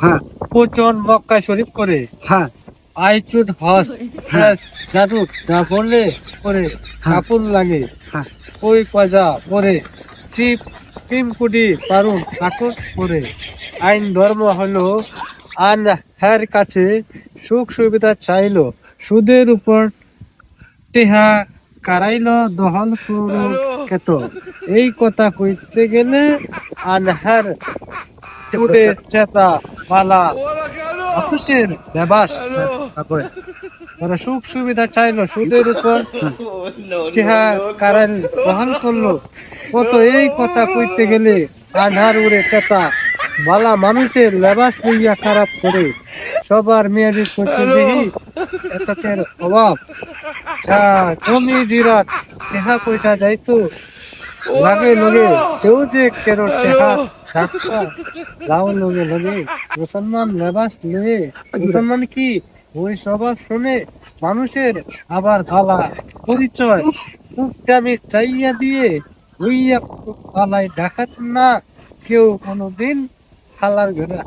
হ্যাঁ পচন মক্কা শরীফ করে হ্যাঁ আইচুড হস হ্যাস জাদুক না বললে করে কাপুর লাগে হ্যাঁ ওই কজা পরে সিপ সিমকুডি পারুন ঠাকুর পরে আইন ধর্ম হলো আন হ্যার কাছে সুখ সুবিধা চাইলো সুদের উপর টেহা কারাইল দহল করো কেত এই কথা কইতে গেলে আন হ্যার টুডে চেতা বালা অফিসের ব্যবাস তারপরে ওরা সুখ সুবিধা চাইলো সুদের উপর টেহা কারাইল দহল করলো কত এই কথা কইতে গেলে আধার উড়ে চেতা বালা মানুষের লেবাস লইয়া খারাপ করে সবার মেয়াদি করছে দেখি এতকের অভাব যা জমি জিরাত টেহা পয়সা যাইতো লাগে লগে কেউ যে কেরো টেহা ডাক্তা লাও লগে লগে মুসলমান লেবাস লগে মুসলমান কি ওই সবার শুনে মানুষের আবার গালা পরিচয় আমি চাইয়া দিয়ে হইয়া পালাই ডাকাত না কেউ কোনোদিন খালার ঘরে